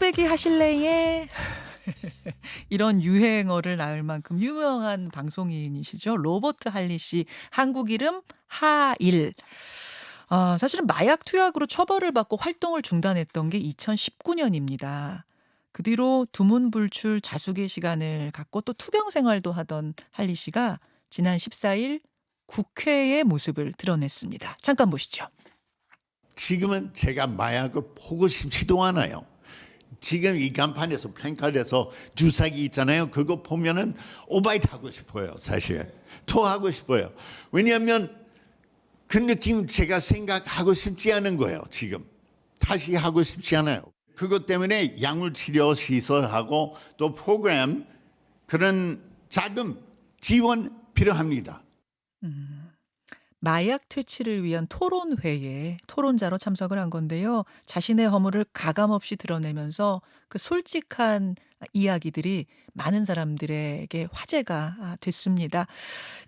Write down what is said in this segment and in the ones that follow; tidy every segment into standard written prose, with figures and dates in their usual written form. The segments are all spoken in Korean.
한뚝배기 하실래에 이런 유행어를 낳을 만큼 유명한 방송인이시죠. 로버트 할리 씨. 한국 이름 하일. 사실은 마약 투약으로 처벌을 받고 활동을 중단했던 게 2019년입니다. 그 뒤로 두문불출 자숙의 시간을 갖고 또 투병 생활도 하던 할리 씨가 지난 14일 국회의 모습을 드러냈습니다. 잠깐 보시죠. 지금은 제가 마약을 보고 싶지도 않아요. 지금 이 간판에서 플랜카드에서 주사기 있잖아요. 그거 보면은 오바이 타고 싶어요. 사실 토하고 싶어요. 왜냐하면 그 느낌 제가 생각하고 싶지 않은 거예요. 지금 다시 하고 싶지 않아요. 그것 때문에 약물치료 시설하고 또 프로그램 그런 자금 지원 필요합니다. 마약 퇴치를 위한 토론회에 토론자로 참석을 한 건데요. 자신의 허물을 가감없이 드러내면서 그 솔직한 이야기들이 많은 사람들에게 화제가 됐습니다.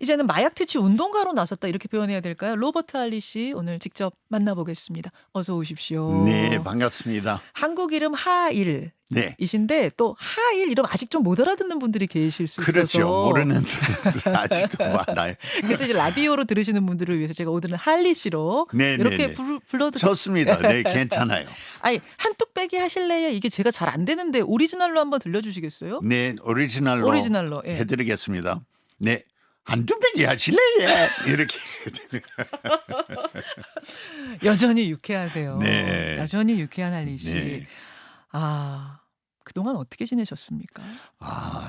이제는 마약 퇴치 운동가로 나섰다 이렇게 표현해야 될까요? 로버트 할리 씨 오늘 직접 만나보겠습니다. 어서 오십시오. 네, 반갑습니다. 한국 이름 하일. 네. 이신데 또 하일 이름 아직 좀 못 알아듣는 분들이 계실 수 있어서 그렇죠. 모르는 사람들 아직도 많아요. 그래서 이제 라디오로 들으시는 분들을 위해서 제가 오늘은 할리 씨로 네, 이렇게 네, 네. 불러도 좋습니다. 네, 괜찮아요. 아니 한뚝배기 하실래요? 이게 제가 잘 안 되는데 오리지널로 한번 들려주시겠어요? 네, 오리지널로 예. 해드리겠습니다. 네, 한두 배기 하실래요? 이렇게. 여전히 유쾌하세요. 네. 여전히 유쾌한 할리 씨. 네. 그동안 어떻게 지내셨습니까?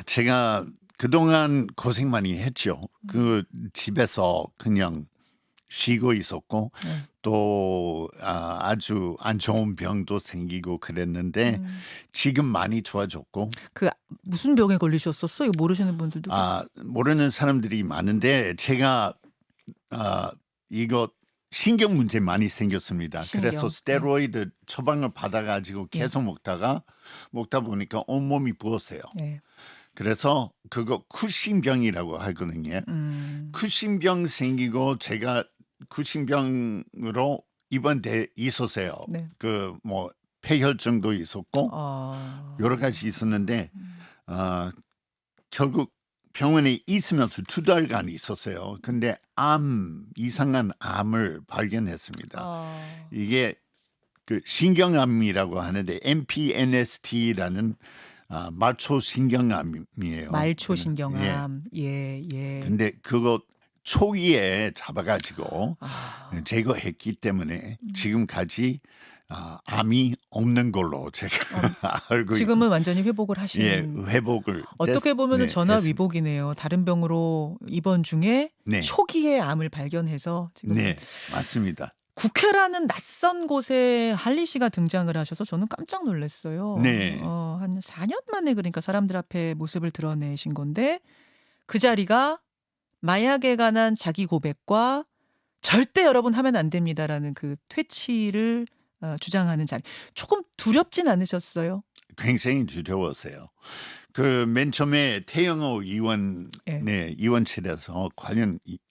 제가 그동안 고생 많이 했죠. 그 집에서 그냥 쉬고 있었고 네. 또 아주 안 좋은 병도 생기고 그랬는데 지금 많이 좋아졌고 그 무슨 병에 걸리셨었어? 이거 모르시는 분들도 모르는 사람들이 많은데 제가 이거 신경 문제 많이 생겼습니다. 신경. 그래서 스테로이드 처방을 받아가지고 계속 먹다 보니까 온몸이 부었어요. 네. 그래서 그거 쿠신병이라고 하거든요. 쿠신병 생기고 제가 쿠신병으로 입원돼 있었어요. 네. 그 뭐 폐혈증도 있었고 여러 가지 있었는데 결국 병원에 있으면서 2달간 있었어요. 근데 이상한 암을 발견했습니다. 이게 그 신경암이라고 하는데 MPNST라는 말초 신경암이에요. 말초 신경암. 예. 근데 그거 초기에 잡아가지고 제거했기 때문에 지금까지 암이 없는 걸로 제가 알고 지금은 완전히 회복을 하시는. 회복을 어떻게 보면은 전화 했습니다. 위복이네요. 다른 병으로 입원 중에 네. 초기에 암을 발견해서 지금 네, 맞습니다. 국회라는 낯선 곳에 할리 씨가 등장을 하셔서 저는 깜짝 놀랐어요. 네. 한 4년 만에 그러니까 사람들 앞에 모습을 드러내신 건데 그 자리가 마약에 관한 자기 고백과 절대 여러분 하면 안 됩니다라는 그 퇴치를 주장하는 자리. 조금 두렵진 않으셨어요? 굉장히 두려웠어요. 그 맨 처음에 태영호 의원 예. 의원실에서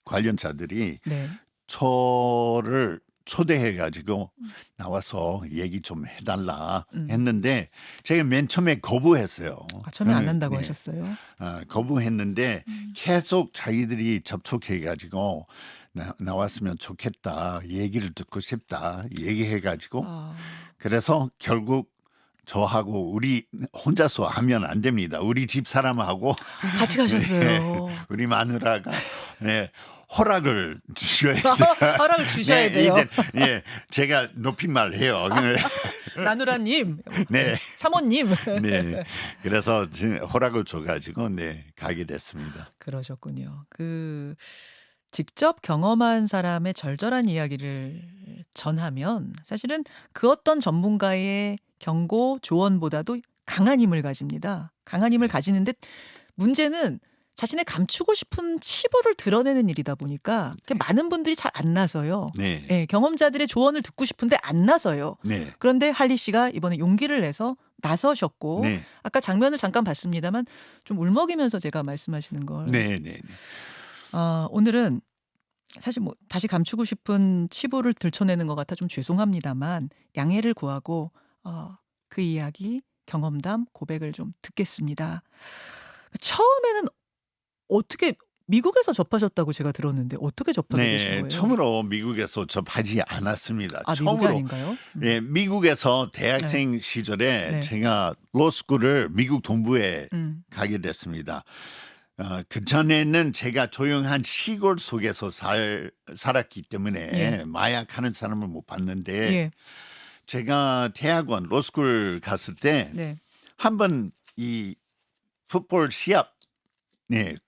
관련자들이 네. 저를 초대해가지고 나와서 얘기 좀 해달라 했는데 제가 맨 처음에 거부했어요. 처음에 안 한다고 하셨어요? 거부했는데 계속 자기들이 접촉해가지고 나왔으면 좋겠다, 얘기를 듣고 싶다 얘기해가지고 그래서 결국 저하고 우리 혼자서 하면 안 됩니다. 우리 집 사람하고 같이 가셨어요. 우리 마누라가 허락을 주셔야 돼요. 허락을 주셔야 돼요. 이제 제가 높임말 해요. 마누라님, 네. 사모님. 네. 그래서 허락을 줘가지고 가게 됐습니다. 그러셨군요. 그 직접 경험한 사람의 절절한 이야기를 전하면 사실은 그 어떤 전문가의 경고 조언보다도 강한 힘을 가집니다. 강한 힘을 가지는데 문제는 자신의 감추고 싶은 치부를 드러내는 일이다 보니까 많은 분들이 잘 안 나서요. 네. 예, 경험자들의 조언을 듣고 싶은데 안 나서요. 네. 그런데 할리 씨가 이번에 용기를 내서 나서셨고 네. 아까 장면을 잠깐 봤습니다만 좀 울먹이면서 제가 말씀하시는 걸 네. 오늘은 사실 뭐 다시 감추고 싶은 치부를 들춰내는 것 같아 좀 죄송합니다만 양해를 구하고 그 이야기 경험담 고백을 좀 듣겠습니다. 처음에는 어떻게 미국에서 접하셨다고 제가 들었는데 어떻게 접하게 되신 네, 거예요? 처음으로 미국에서 접하지 않았습니다. 아, 미국이 처음으로 아닌가요? 예, 미국에서 네. 대학생 시절에 네. 제가 로스쿨을 미국 동부에 음. 가게 됐습니다. 그 전에는 제가 조용한 시골 속에서 살았기 때문에 예. 마약하는 사람을 못 봤는데 예. 제가 대학원 로스쿨 갔을 때 네. 한번 이 풋볼 시합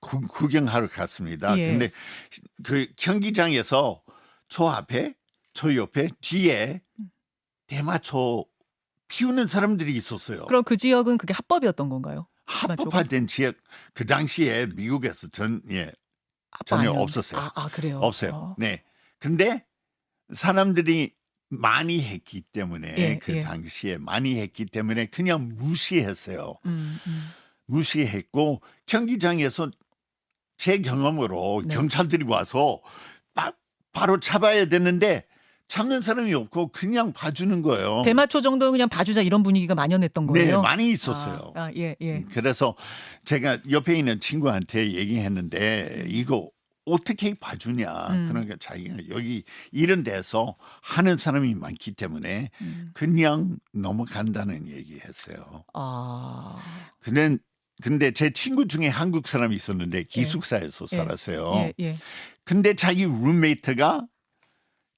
구경하러 갔습니다. 예. 근데 그 경기장에서 저 옆에 뒤에 대마초 피우는 사람들이 있었어요. 그럼 그 지역은 그게 합법이었던 건가요? 대마초가? 합법화된 지역 그 당시에 미국에서 전혀 아니었는데. 없었어요. 그래요? 없어요. 네. 근데 사람들이 많이 했기 때문에 예, 그 예. 당시에 많이 했기 때문에 그냥 무시했어요. 음. 무시했고 경기장에서 제 경험으로 네. 경찰들이 와서 바로 잡아야 되는데 잡는 사람이 없고 그냥 봐주는 거예요. 대마초 정도는 그냥 봐주자 이런 분위기가 만연했던 네, 거예요? 많이 있었어요. 예. 그래서 제가 옆에 있는 친구한테 얘기했는데 이거 어떻게 봐주냐. 그러니까 자기가 여기 이런 데서 하는 사람이 많기 때문에 그냥 넘어간다는 얘기했어요. 아. 근데 제 친구 중에 한국 사람이 있었는데 기숙사에서 예. 살았어요. 예. 근데 자기 룸메이트가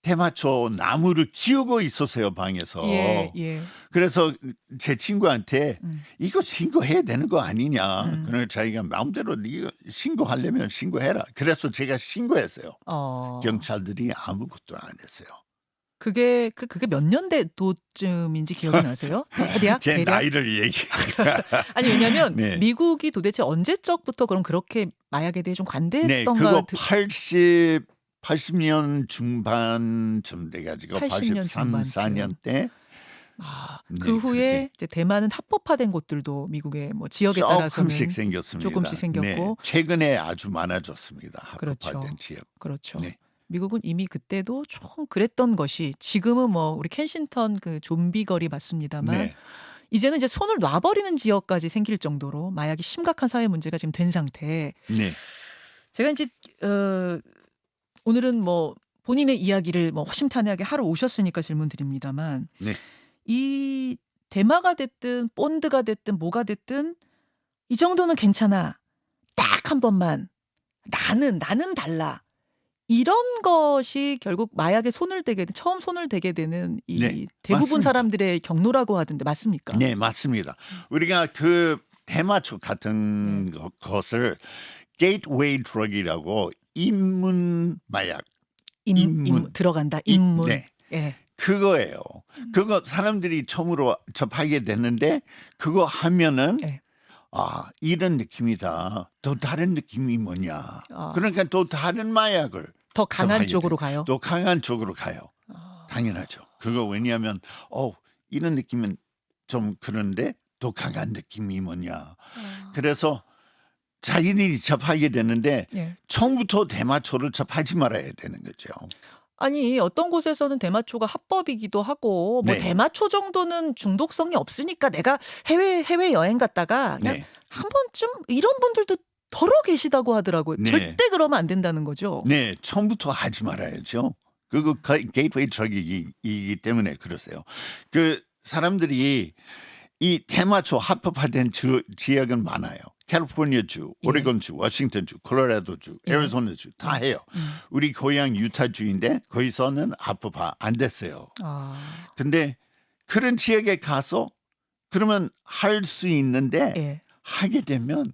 대마초 나무를 키우고 있었어요, 방에서. 예. 그래서 제 친구한테 이거 신고해야 되는 거 아니냐. 그래서 자기가 마음대로 네가 신고하려면 신고해라. 그래서 제가 신고했어요. 경찰들이 아무것도 안 했어요. 그게 몇 년대도쯤인지 기억이 나세요? 대략? 제 나이를 얘기. 아니 왜냐면 네. 미국이 도대체 언제적부터 그럼 그렇게 마약에 대해 좀 네, 관대했던가? 그거 80년 중반쯤 돼가지고 80년 83, 4년 때. 그 후에 이제 대만은 합법화된 곳들도 미국의 뭐 지역에 따라서는 조금씩 생겼습니다. 조금씩 생겼고. 네, 최근에 아주 많아졌습니다. 합법화된 그렇죠. 지역. 그렇죠. 네. 미국은 이미 그때도 좀 그랬던 것이 지금은 뭐 우리 켄싱턴 그 좀비 거리 맞습니다만 네. 이제는 이제 손을 놔버리는 지역까지 생길 정도로 마약이 심각한 사회 문제가 지금 된 상태. 네. 제가 이제 오늘은 뭐 본인의 이야기를 뭐 허심탄회하게 하러 오셨으니까 질문 드립니다만 네. 이 대마가 됐든 본드가 됐든 뭐가 됐든 이 정도는 괜찮아. 딱 한 번만 나는 달라. 이런 것이 결국 마약에 처음 손을 대게 되는 이 네, 대부분 맞습니다. 사람들의 경로라고 하던데 맞습니까? 네, 맞습니다. 우리가 그 대마초 같은 것을 게이트웨이 드럭이라고 입문 마약. 들어간다. 입문. 네. 예. 그거예요. 그거 사람들이 처음으로 접하게 됐는데 그거 하면은 예. 이런 느낌이다. 또 다른 느낌이 뭐냐. 아. 그러니까 또 다른 마약을 더 강한 접하게 쪽으로 돼요. 가요? 또 강한 쪽으로 가요. 당연하죠. 그거 왜냐하면 이런 느낌은 좀 그런데 또 강한 느낌이 뭐냐. 그래서 자기들이 접하게 되는데 예. 처음부터 대마초를 접하지 말아야 되는 거죠. 아니 어떤 곳에서는 대마초가 합법이기도 하고 뭐 네. 대마초 정도는 중독성이 없으니까 내가 해외 여행 갔다가 그냥 네. 한 번쯤 이런 분들도 더러 계시다고 하더라고요. 네. 절대 그러면 안 된다는 거죠. 네, 처음부터 하지 말아야죠. 그거 게이트웨이 드럭이기 때문에 그러세요. 그 사람들이 이 대마초 합법화된 지역은 많아요. 캘리포니아주, 오레곤주, 워싱턴주, 콜로라도주, 애리조나주 다 해요. 우리 고향 유타주인데 거기서는 합법화 안 됐어요. 근데 그런 지역에 가서 그러면 할 수 있는데 예. 하게 되면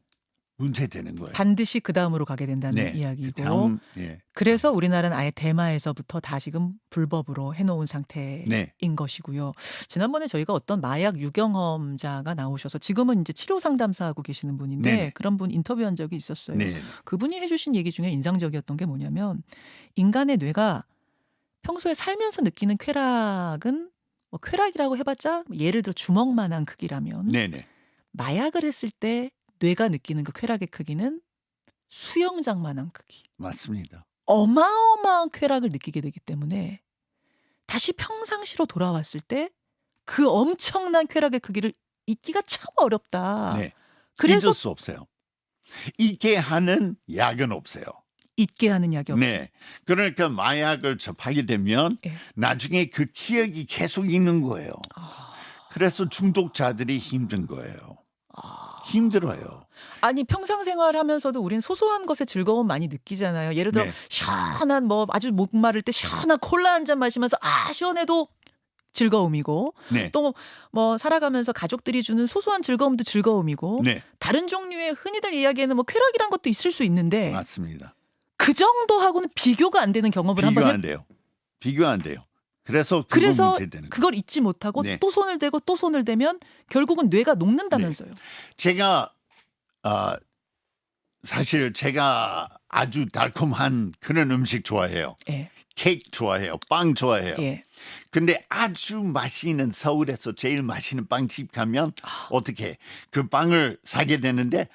문제되는 거예요. 반드시 그 다음으로 가게 된다는 네, 이야기고. 그 다음, 예. 그래서 우리나라는 아예 대마에서부터 다 지금 불법으로 해놓은 상태인 네. 것이고요. 지난번에 저희가 어떤 마약 유경험자가 나오셔서 지금은 이제 치료 상담사하고 계시는 분인데 네네. 그런 분 인터뷰한 적이 있었어요. 네. 그분이 해주신 얘기 중에 인상적이었던 게 뭐냐면 인간의 뇌가 평소에 살면서 느끼는 쾌락은 뭐 쾌락이라고 해봤자 예를 들어 주먹만한 크기라면 네네. 마약을 했을 때 뇌가 느끼는 그 쾌락의 크기는 수영장만한 크기. 맞습니다. 어마어마한 쾌락을 느끼게 되기 때문에 다시 평상시로 돌아왔을 때 그 엄청난 쾌락의 크기를 잊기가 참 어렵다. 네. 그래서 잊을 수 없어요. 잊게 하는 약은 없어요. 잊게 하는 약이 없어요. 네. 그러니까 마약을 접하게 되면 예. 나중에 그 기억이 계속 있는 거예요. 아. 그래서 중독자들이 힘든 거예요. 아. 힘들어요. 아니 평상 생활하면서도 우린 소소한 것에 즐거움 많이 느끼잖아요. 예를 들어 네. 시원한 뭐 아주 목마를 때 시원한 콜라 한 잔 마시면서 시원해도 즐거움이고 네. 또 뭐 살아가면서 가족들이 주는 소소한 즐거움도 즐거움이고 네. 다른 종류의 흔히들 이야기하는 뭐 쾌락이란 것도 있을 수 있는데 맞습니다. 그 정도하고는 비교가 안 되는 경험을 비교 한번 안 돼요. 비교 안 돼요. 그래서 그거 그래서 문제되는 거예요. 그걸 잊지 못하고 네. 또 손을 대고 또 손을 대면 결국은 뇌가 녹는다면서요. 제가 사실 제가 아주 달콤한 그런 음식 좋아해요. 예. 케이크 좋아해요. 빵 좋아해요. 예. 근데 아주 맛있는 서울에서 제일 맛있는 빵집 가면 어떻게 그 빵을 사게 되는데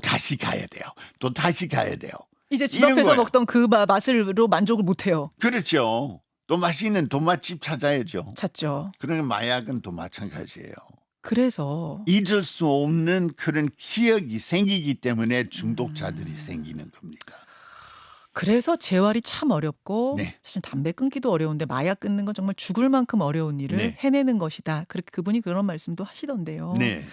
다시 가야 돼요. 또 다시 가야 돼요. 이제 집 이런 앞에서 거예요. 먹던 그 맛으로 만족을 못 해요. 그렇죠. 또 맛있는 돈맛집 찾아야죠. 찾죠. 그러면 마약은 또 마찬가지예요. 그래서 잊을 수 없는 그런 기억이 생기기 때문에 중독자들이 생기는 겁니다. 그래서 재활이 참 어렵고 네. 사실 담배 끊기도 어려운데 마약 끊는 건 정말 죽을 만큼 어려운 일을 네. 해내는 것이다. 그렇게 그분이 그런 말씀도 하시던데요. 네.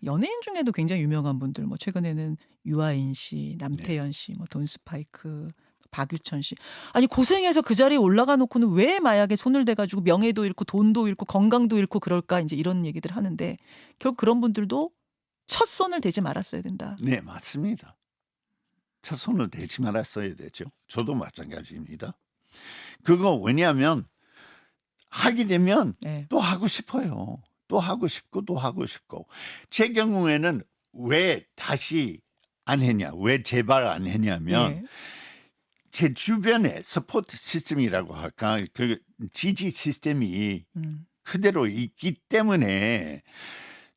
연예인 중에도 굉장히 유명한 분들 뭐 최근에는 유아인 씨, 남태현 씨, 뭐 돈스파이크, 박유천 씨. 아니 고생해서 그 자리에 올라가 놓고는 왜 마약에 손을 대가지고 명예도 잃고 돈도 잃고 건강도 잃고 그럴까 이제 이런 얘기들 하는데 결국 그런 분들도 첫 손을 대지 말았어야 된다. 네, 맞습니다. 첫 손을 대지 말았어야 되죠. 저도 마찬가지입니다. 그거 왜냐하면 하게 되면 네. 또 하고 싶어요. 또 하고 싶고 또 하고 싶고. 제 경우에는 왜 다시 안 했냐, 왜 재발 안 했냐면 예. 제 주변에 서포트 시스템이라고 할까, 그 지지 시스템이 그대로 있기 때문에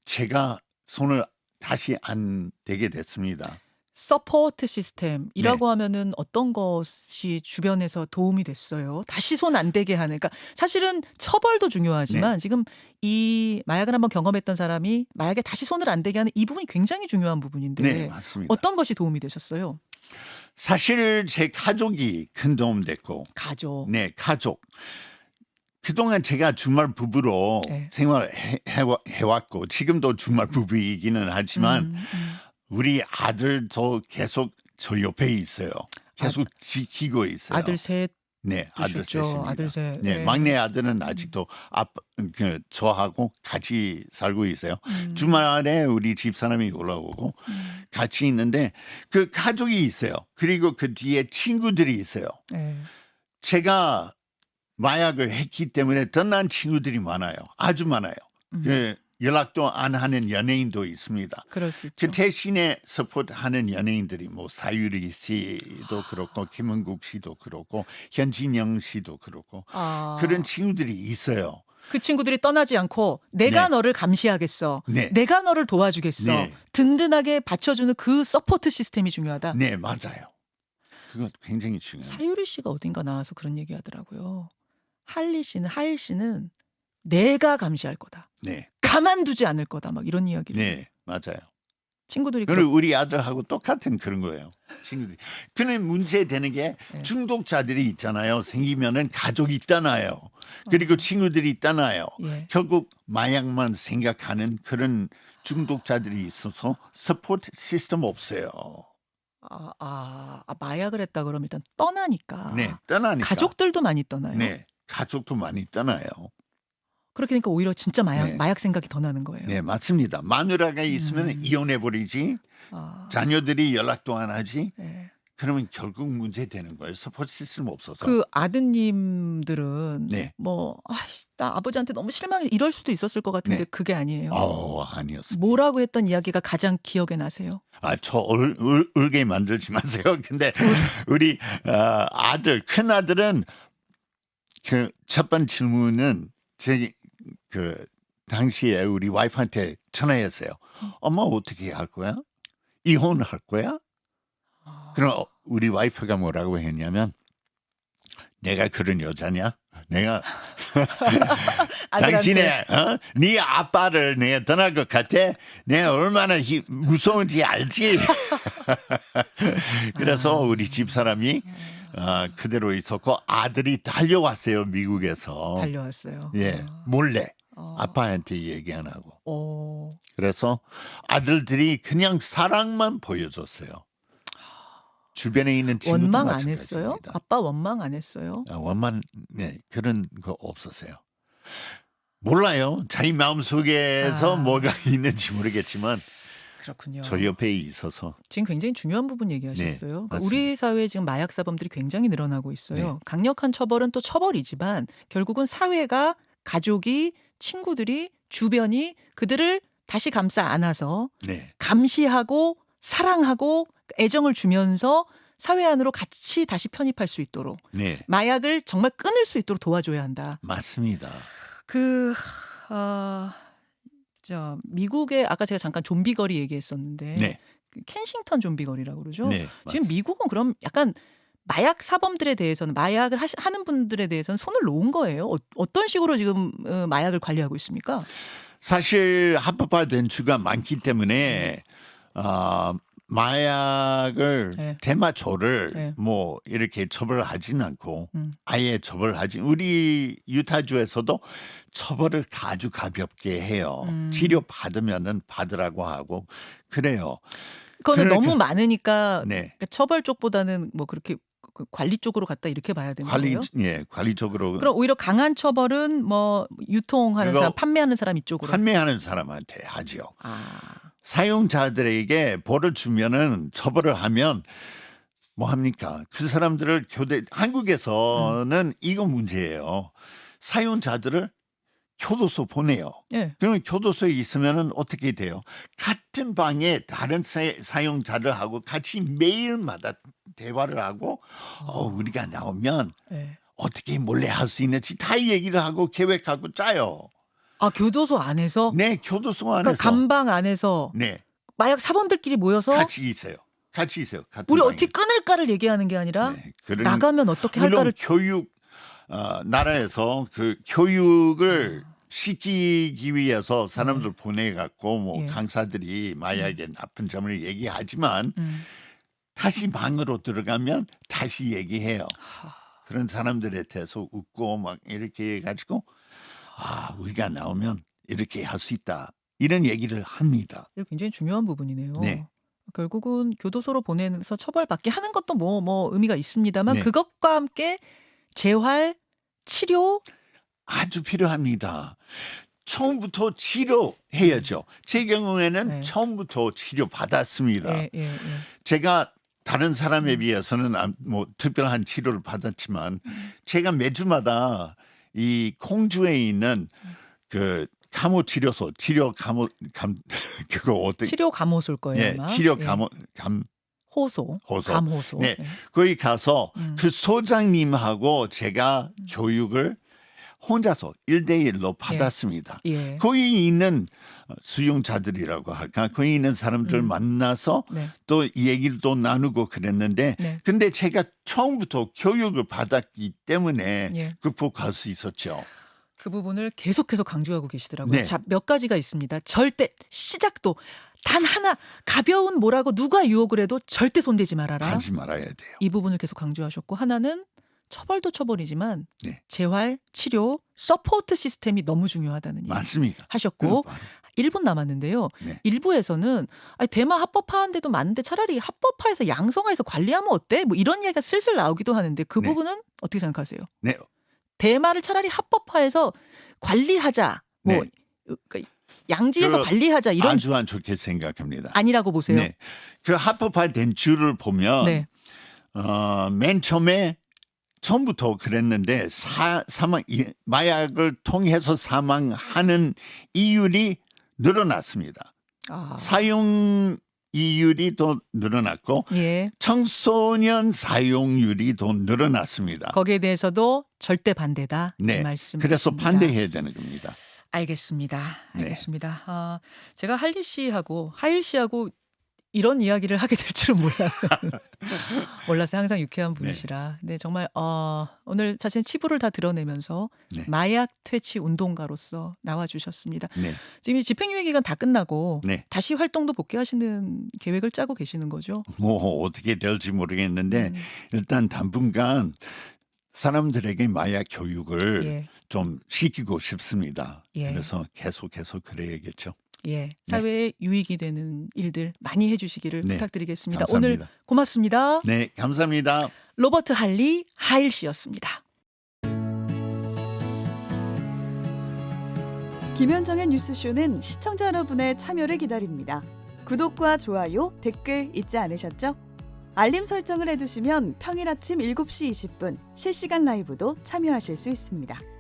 제가 손을 다시 안 대게 됐습니다. 서포트 시스템이라고 하면은 어떤 것이 주변에서 도움이 됐어요? 다시 손 안 대게 하는. 그러니까 사실은 처벌도 중요하지만 지금 이 마약을 한번 경험했던 사람이 마약에 다시 손을 안 대게 하는 이 부분이 굉장히 중요한 부분인데 네, 맞습니다. 어떤 것이 도움이 되셨어요? 사실 제 가족이 큰 도움 됐고, 가족. 네, 가족. 그동안 제가 주말 부부로 네. 생활해왔고 지금도 주말 부부이기는 하지만 우리 아들도 계속 저 옆에 있어요. 계속 지키고 있어요. 아들 셋 네, 아들 두셨죠. 셋입니다. 아들 셋. 네, 네. 막내 아들은 아직도 저하고 같이 살고 있어요. 주말에 우리 집사람이 올라오고 같이 있는데 그 가족이 있어요. 그리고 그 뒤에 친구들이 있어요. 네. 제가 마약을 했기 때문에 떠난 친구들이 많아요. 아주 많아요. 연락도 안 하는 연예인도 있습니다. 그럴 수 있죠. 그 대신에 서포트하는 연예인들이 뭐 사유리 씨도 그렇고 김은국 씨도 그렇고 현진영 씨도 그렇고 그런 친구들이 있어요. 그 친구들이 떠나지 않고 내가 네. 너를 감시하겠어. 네. 내가 너를 도와주겠어. 네. 든든하게 받쳐주는 그 서포트 시스템이 중요하다. 네, 맞아요. 그건 굉장히 중요해요. 사유리 씨가 어딘가 나와서 그런 얘기 하더라고요. 하일 씨는 내가 감시할 거다. 네, 가만두지 않을 거다. 막 이런 이야기를. 네, 맞아요. 친구들이 그리고 우리 아들하고 똑같은 그런 거예요. 친구들이. 근데 문제되는 게 네. 중독자들이 있잖아요. 생기면은 가족이 있잖아요. 그리고 친구들이 있잖아요. 예. 결국 마약만 생각하는 그런 중독자들이 있어서 서포트 시스템 없어요. 마약을 했다 그러면 일단 떠나니까. 네, 떠나니까. 가족들도 많이 떠나요. 네, 가족도 많이 떠나요. 그렇게 되니까 오히려 진짜 네. 마약 생각이 더 나는 거예요. 네, 맞습니다. 마누라가 있으면 이혼해 버리지. 자녀들이 연락도 안 하지. 네. 그러면 결국 문제되는 거예요. 서포트 시스템 없어서. 그 아드님들은 네. 나 아버지한테 너무 실망해 이럴 수도 있었을 것 같은데 네. 그게 아니에요. 아니었어요. 뭐라고 했던 이야기가 가장 기억에 나세요? 저 울게 만들지 마세요. 근데 우리 아들, 큰 아들은 그 첫 번째 질문은 그 당시에 우리 와이프한테 전화했어요. 엄마 어떻게 할 거야? 이혼할 거야? 그럼 우리 와이프가 뭐라고 했냐면 내가 그런 여자냐? 내가 아들한테. 당신의 네 아빠를 내가 떠날 것 같아. 내가 얼마나 무서운지 알지. 그래서 우리 집 사람이 그대로 있었고 아들이 달려왔어요 미국에서. 달려왔어요. 예, 몰래 어. 아빠한테 얘기 안 하고. 어. 그래서 아들들이 그냥 사랑만 보여줬어요. 주변에 있는 친구도 원망 안 했어요? 마찬가지입니다. 아빠 원망 안 했어요? 원만 네, 그런 거 없었어요. 몰라요. 자기 마음속에서 뭐가 있는지 모르겠지만 그렇군요. 저 옆에 있어서 지금 굉장히 중요한 부분 얘기하셨어요. 네, 그러니까 맞습니다. 우리 사회에 지금 마약 사범들이 굉장히 늘어나고 있어요. 네. 강력한 처벌은 또 처벌이지만 결국은 사회가 가족이 친구들이 주변이 그들을 다시 감싸 안아서 네, 감시하고 사랑하고 애정을 주면서 사회 안으로 같이 다시 편입할 수 있도록 네, 마약을 정말 끊을 수 있도록 도와줘야 한다. 맞습니다. 미국의 아까 제가 잠깐 좀비 거리 얘기했었는데 네, 그 켄싱턴 좀비 거리라고 그러죠. 네, 지금 미국은 그럼 약간 마약 사범들에 대해서는 마약을 하는 분들에 대해서는 손을 놓은 거예요. 어떤 식으로 지금 마약을 관리하고 있습니까? 사실 합법화된 주가 많기 때문에 마약을 네. 대마초를 네. 뭐 이렇게 처벌하지는 않고 음. 아예 처벌하지. 우리 유타주에서도 처벌을 아주 가볍게 해요. 치료 받으면은 받으라고 하고 그래요. 그거는 그러니까- 너무 많으니까 네. 그러니까 처벌 쪽보다는 뭐 그렇게 그 관리 쪽으로 갔다 이렇게 봐야 되는 거예요. 관리적으로 그럼 오히려 강한 처벌은 뭐 유통하는 그거 사람, 판매하는 사람 이쪽으로. 판매하는 사람한테 하죠. 아, 사용자들에게 벌을 주면은 처벌을 하면 뭐 합니까? 그 사람들을 한국에서는 이거 문제예요. 사용자들을 교도소 보내요. 예. 그러면 교도소에 있으면은 어떻게 돼요? 같은 방에 다른 사용자를 하고 같이 매일마다 대화를 하고 우리가 나오면 예. 어떻게 몰래 할 수 있는지 다 얘기를 하고 계획하고 짜요. 아, 교도소 안에서? 네, 교도소 안에서. 그러니까 감방 안에서 네, 마약 사범들끼리 모여서 같이 있어요. 같이 있어요. 같은 우리 방에. 어떻게 끊을까를 얘기하는 게 아니라 네, 그런- 나가면 어떻게 물론 할까를. 교육 나라에서 그 교육을 시키기 위해서 사람들 보내갖고 뭐 예. 강사들이 마약의 나쁜 점을 얘기하지만 음. 다시 방으로 들어가면 다시 얘기해요. 하, 그런 사람들에 대해서 웃고 막 이렇게 해가지고 우리가 나오면 이렇게 할 수 있다 이런 얘기를 합니다. 이거 굉장히 중요한 부분이네요. 네. 결국은 교도소로 보내서 처벌받게 하는 것도 뭐 의미가 있습니다만 네. 그것과 함께 재활, 치료. 아주 필요합니다. 처음부터 치료해야죠. 제 경우에는 네. 처음부터 치료 받았습니다. 예, 예, 예. 제가 다른 사람에 비해서는 뭐 특별한 치료를 받았지만 제가 매주마다 이 공주에 있는 그 감호 치료소 그거 어떻게 치료 감호소일 거예요. 예, 아마. 치료 예. 호소. 감호소. 네. 예. 거기 가서 그 소장님하고 제가 교육을 혼자서 1대1로 받았습니다. 예. 거기 있는 수용자들이라고 할까? 거기 있는 사람들 만나서 네. 또 얘기도 나누고 그랬는데 네. 근데 제가 처음부터 교육을 받았기 때문에 예. 극복할 수 있었죠. 그 부분을 계속해서 강조하고 계시더라고요. 네. 자, 몇 가지가 있습니다. 절대 시작도 단 하나 가벼운 뭐라고 누가 유혹을 해도 절대 손대지 말아라. 하지 말아야 돼요. 이 부분을 계속 강조하셨고 하나는 처벌도 처벌이지만 네. 재활, 치료, 서포트 시스템이 너무 중요하다는 얘기 맞습니다. 하셨고 그건 바로. 1분 남았는데요. 네. 일부에서는 대마 합법화한 데도 많은데 차라리 합법화해서 양성화해서 관리하면 어때? 뭐 이런 얘기가 슬슬 나오기도 하는데 그 네. 부분은 어떻게 생각하세요? 네. 대마를 차라리 합법화해서 관리하자. 뭐 네. 그러니까 양지에서 그 관리하자 이런 아주 안 좋게 생각합니다. 아니라고 보세요. 네. 그 합법화된 줄을 보면 네. 맨 처음부터 그랬는데 마약을 통해서 사망하는 이율이 늘어났습니다. 아. 사용 이율이 더 늘어났고 예. 청소년 사용률이 더 늘어났습니다. 거기에 대해서도 절대 반대다. 네. 이 말씀. 그래서 반대해야 되는 겁니다. 알겠습니다. 네. 알겠습니다. 제가 할리 씨하고 하일 씨하고 이런 이야기를 하게 될 줄은 몰라서 항상 유쾌한 분이시라. 네, 정말 오늘 자신의 치부를 다 드러내면서 네. 마약 퇴치 운동가로서 나와주셨습니다. 네. 지금 이 집행유예 기간 다 끝나고 네. 다시 활동도 복귀하시는 계획을 짜고 계시는 거죠? 뭐 어떻게 될지 모르겠는데 음. 일단 당분간 사람들에게 마약 교육을 예. 좀 시키고 싶습니다. 예. 그래서 계속 그래야겠죠. 예, 사회에 유익이 되는 일들 많이 해주시기를 네, 부탁드리겠습니다. 감사합니다. 오늘 고맙습니다. 네, 감사합니다. 로버트 할리 하일 씨였습니다. 김현정의 뉴스쇼는 시청자 여러분의 참여를 기다립니다. 구독과 좋아요, 댓글 잊지 않으셨죠? 알림 설정을 해두시면 평일 아침 7시 20분 실시간 라이브도 참여하실 수 있습니다.